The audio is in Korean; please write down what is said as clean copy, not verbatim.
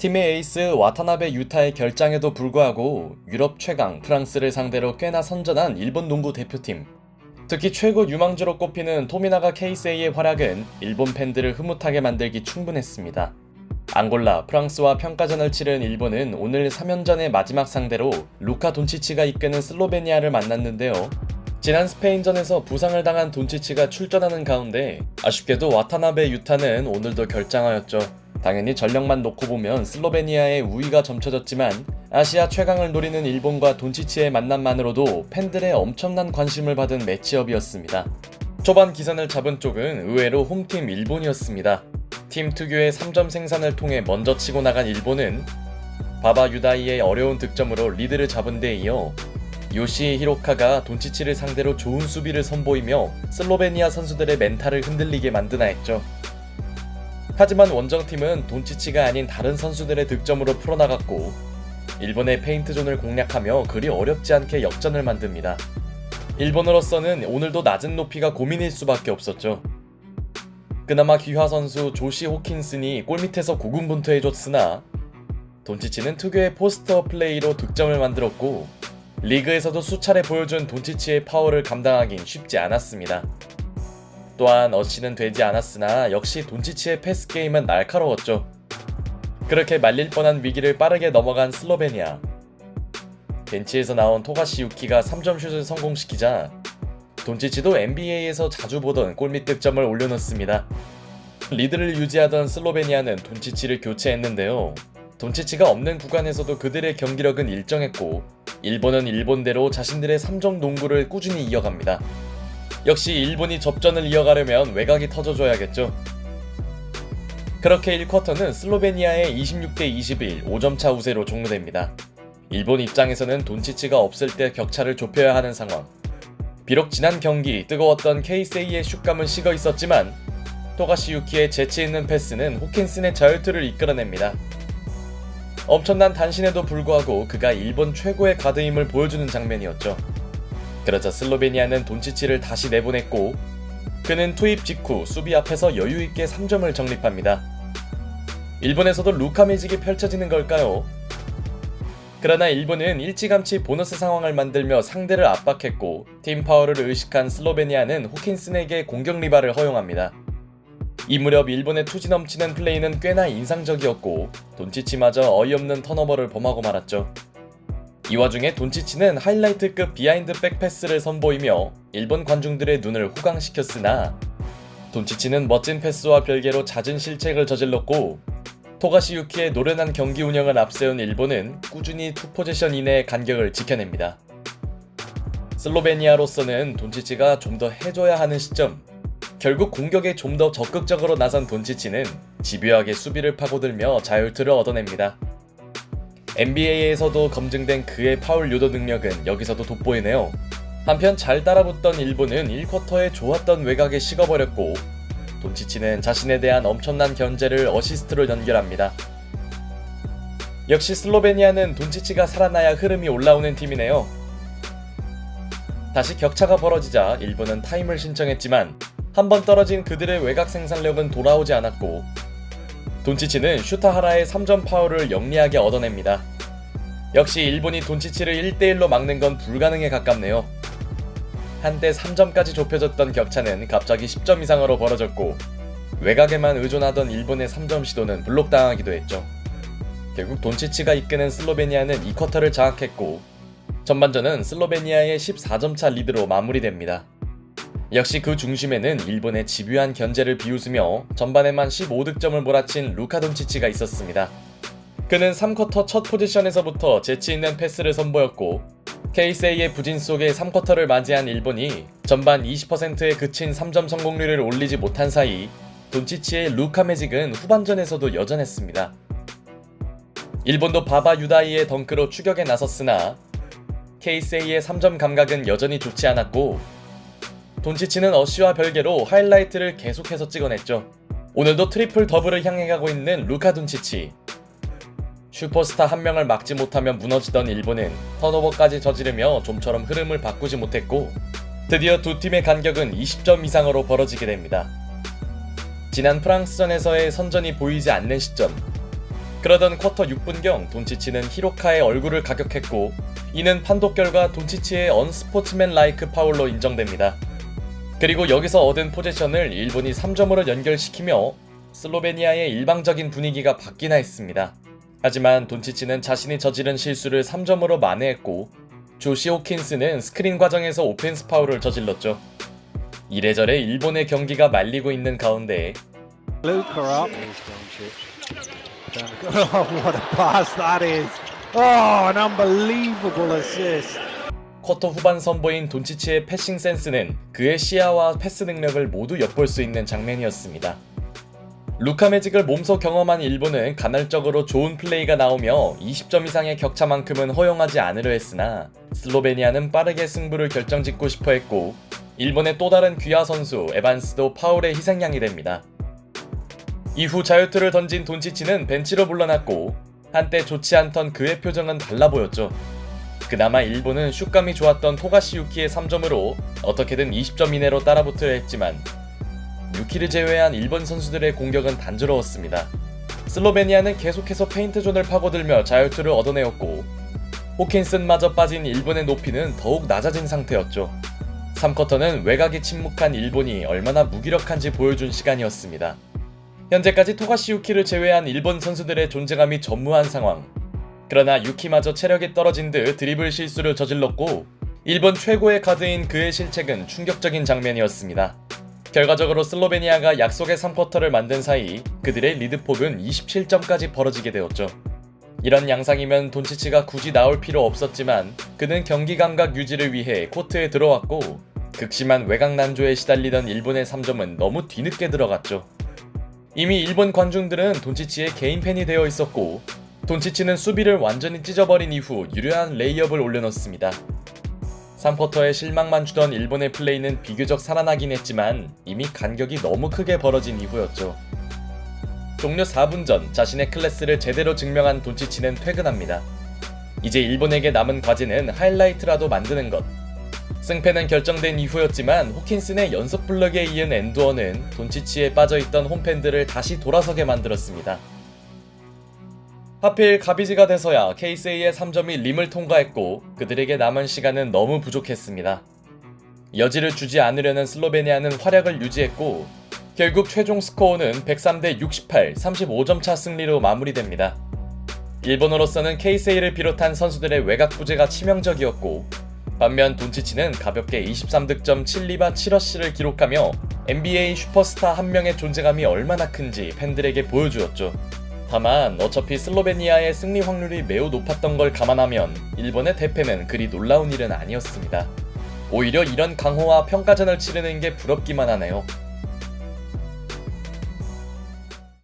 팀의 에이스 와타나베 유타의 결장에도 불구하고 유럽 최강 프랑스를 상대로 꽤나 선전한 일본 농구 대표팀. 특히 최고 유망주로 꼽히는 토미나가 케이세이의 활약은 일본 팬들을 흐뭇하게 만들기 충분했습니다. 앙골라, 프랑스와 평가전을 치른 일본은 오늘 3연전의 마지막 상대로 루카 돈치치가 이끄는 슬로베니아를 만났는데요. 지난 스페인전에서 부상을 당한 돈치치가 출전하는 가운데 아쉽게도 와타나베 유타는 오늘도 결장하였죠. 당연히 전력만 놓고 보면 슬로베니아의 우위가 점쳐졌지만 아시아 최강을 노리는 일본과 돈치치의 만남만으로도 팬들의 엄청난 관심을 받은 매치업이었습니다. 초반 기선을 잡은 쪽은 의외로 홈팀 일본이었습니다. 팀 특유의 3점 생산을 통해 먼저 치고 나간 일본은 바바 유다이의 어려운 득점으로 리드를 잡은 데 이어 요시 히로카가 돈치치를 상대로 좋은 수비를 선보이며 슬로베니아 선수들의 멘탈을 흔들리게 만드나 했죠. 하지만 원정팀은 돈치치가 아닌 다른 선수들의 득점으로 풀어나갔고 일본의 페인트존을 공략하며 그리 어렵지 않게 역전을 만듭니다. 일본으로서는 오늘도 낮은 높이가 고민일 수밖에 없었죠. 그나마 귀화 선수 조시 호킨슨이 골밑에서 고군분투해줬으나 돈치치는 특유의 포스트업 플레이로 득점을 만들었고 리그에서도 수차례 보여준 돈치치의 파워를 감당하긴 쉽지 않았습니다. 또한 어시는 되지 않았으나 역시 돈치치의 패스 게임은 날카로웠죠. 그렇게 말릴 뻔한 위기를 빠르게 넘어간 슬로베니아. 벤치에서 나온 토가시 유키가 3점 슛을 성공시키자 돈치치도 NBA에서 자주 보던 골밑 득점을 올려놓습니다. 리드를 유지하던 슬로베니아는 돈치치를 교체했는데요. 돈치치가 없는 구간에서도 그들의 경기력은 일정했고 일본은 일본대로 자신들의 3점 농구를 꾸준히 이어갑니다. 역시 일본이 접전을 이어가려면 외곽이 터져줘야겠죠. 그렇게 1쿼터는 슬로베니아의 26대 21 5점차 우세로 종료됩니다. 일본 입장에서는 돈치치가 없을 때 격차를 좁혀야 하는 상황. 비록 지난 경기 뜨거웠던 케이세이의 슛감은 식어 있었지만 토가시 유키의 재치있는 패스는 호킨슨의 자유투를 이끌어냅니다. 엄청난 단신에도 불구하고 그가 일본 최고의 가드임을 보여주는 장면이었죠. 그러자 슬로베니아는 돈치치를 다시 내보냈고 그는 투입 직후 수비 앞에서 여유있게 3점을 정립합니다. 일본에서도 루카 매직이 펼쳐지는 걸까요? 그러나 일본은 일찌감치 보너스 상황을 만들며 상대를 압박했고 팀 파워를 의식한 슬로베니아는 호킨슨에게 공격 리바를 허용합니다. 이 무렵 일본의 투지 넘치는 플레이는 꽤나 인상적이었고 돈치치마저 어이없는 턴오버를 범하고 말았죠. 이 와중에 돈치치는 하이라이트급 비하인드 백패스를 선보이며 일본 관중들의 눈을 호강시켰으나 돈치치는 멋진 패스와 별개로 잦은 실책을 저질렀고 토가시 유키의 노련한 경기 운영을 앞세운 일본은 꾸준히 투포지션 이내의 간격을 지켜냅니다. 슬로베니아로서는 돈치치가 좀 더 해줘야 하는 시점. 결국 공격에 좀 더 적극적으로 나선 돈치치는 집요하게 수비를 파고들며 자유투를 얻어냅니다. NBA에서도 검증된 그의 파울 유도 능력은 여기서도 돋보이네요. 한편 잘 따라붙던 일본은 1쿼터에 좋았던 외곽에 식어버렸고 돈치치는 자신에 대한 엄청난 견제를 어시스트로 연결합니다. 역시 슬로베니아는 돈치치가 살아나야 흐름이 올라오는 팀이네요. 다시 격차가 벌어지자 일본은 타임을 신청했지만 한번 떨어진 그들의 외곽 생산력은 돌아오지 않았고 돈치치는 슈타하라의 3점 파울을 영리하게 얻어냅니다. 역시 일본이 돈치치를 1대1로 막는 건 불가능에 가깝네요. 한때 3점까지 좁혀졌던 격차는 갑자기 10점 이상으로 벌어졌고 외곽에만 의존하던 일본의 3점 시도는 블록당하기도 했죠. 결국 돈치치가 이끄는 슬로베니아는 2쿼터를 장악했고 전반전은 슬로베니아의 14점차 리드로 마무리됩니다. 역시 그 중심에는 일본의 집요한 견제를 비웃으며 전반에만 15득점을 몰아친 루카 돈치치가 있었습니다. 그는 3쿼터 첫 포지션에서부터 재치있는 패스를 선보였고 케이세이의 부진 속에 3쿼터를 맞이한 일본이 전반 20%에 그친 3점 성공률을 올리지 못한 사이 돈치치의 루카 매직은 후반전에서도 여전했습니다. 일본도 바바 유다이의 덩크로 추격에 나섰으나 케이세이의 3점 감각은 여전히 좋지 않았고 돈치치는 어시와 별개로 하이라이트를 계속해서 찍어냈죠. 오늘도 트리플 더블을 향해 가고 있는 루카 돈치치. 슈퍼스타 한 명을 막지 못하면 무너지던 일본은 턴오버까지 저지르며 좀처럼 흐름을 바꾸지 못했고 드디어 두 팀의 간격은 20점 이상으로 벌어지게 됩니다. 지난 프랑스전에서의 선전이 보이지 않는 시점. 그러던 쿼터 6분경 돈치치는 히로카의 얼굴을 가격했고 이는 판독 결과 돈치치의 언스포츠맨 라이크 파울로 인정됩니다. 그리고 여기서 얻은 포지션을 일본이 3점으로 연결시키며 슬로베니아의 일방적인 분위기가 바뀌나 했습니다. 하지만 돈치치는 자신이 저지른 실수를 3점으로 만회했고 조시 호킨스는 스크린 과정에서 오펜스 파울을 저질렀죠. 이래저래 일본의 경기가 말리고 있는 가운데 Luca up. Oh, what a pass that is. Oh, an unbelievable assist. 쿼터 후반 선보인 돈치치의 패싱 센스는 그의 시야와 패스 능력을 모두 엿볼 수 있는 장면이었습니다. 루카 매직을 몸소 경험한 일본은 간헐적으로 좋은 플레이가 나오며 20점 이상의 격차만큼은 허용하지 않으려 했으나 슬로베니아는 빠르게 승부를 결정짓고 싶어 했고 일본의 또 다른 귀화 선수 에반스도 파울의 희생양이 됩니다. 이후 자유투를 던진 돈치치는 벤치로 물러났고 한때 좋지 않던 그의 표정은 달라 보였죠. 그나마 일본은 슛감이 좋았던 토가시 유키의 3점으로 어떻게든 20점 이내로 따라붙으려 했지만 유키를 제외한 일본 선수들의 공격은 단조로웠습니다. 슬로베니아는 계속해서 페인트존을 파고들며 자유투를 얻어내었고 호킨슨마저 빠진 일본의 높이는 더욱 낮아진 상태였죠. 3쿼터는 외곽이 침묵한 일본이 얼마나 무기력한지 보여준 시간이었습니다. 현재까지 토가시 유키를 제외한 일본 선수들의 존재감이 전무한 상황. 그러나 유키마저 체력이 떨어진 듯 드리블 실수를 저질렀고 일본 최고의 가드인 그의 실책은 충격적인 장면이었습니다. 결과적으로 슬로베니아가 약속의 3쿼터를 만든 사이 그들의 리드폭은 27점까지 벌어지게 되었죠. 이런 양상이면 돈치치가 굳이 나올 필요 없었지만 그는 경기 감각 유지를 위해 코트에 들어왔고 극심한 외곽 난조에 시달리던 일본의 3점은 너무 뒤늦게 들어갔죠. 이미 일본 관중들은 돈치치의 개인 팬이 되어 있었고 돈치치는 수비를 완전히 찢어버린 이후 유려한 레이업을 올려놓습니다. 3쿼터에 실망만 주던 일본의 플레이는 비교적 살아나긴 했지만 이미 간격이 너무 크게 벌어진 이후였죠. 종료 4분 전 자신의 클래스를 제대로 증명한 돈치치는 퇴근합니다. 이제 일본에게 남은 과제는 하이라이트라도 만드는 것. 승패는 결정된 이후였지만 호킨슨의 연속 블럭에 이은 엔드원은 돈치치에 빠져있던 홈팬들을 다시 돌아서게 만들었습니다. 하필 가비지가 돼서야 케이세이의 3점이 림을 통과했고 그들에게 남은 시간은 너무 부족했습니다. 여지를 주지 않으려는 슬로베니아는 활약을 유지했고 결국 최종 스코어는 103대 68, 35점 차 승리로 마무리됩니다. 일본으로서는 케이세이를 비롯한 선수들의 외곽 부재가 치명적이었고 반면 돈치치는 가볍게 23득점 7리바 7어시를 기록하며 NBA 슈퍼스타 한 명의 존재감이 얼마나 큰지 팬들에게 보여주었죠. 다만 어차피 슬로베니아의 승리 확률이 매우 높았던 걸 감안하면 일본의 대패는 그리 놀라운 일은 아니었습니다. 오히려 이런 강호와 평가전을 치르는 게 부럽기만 하네요.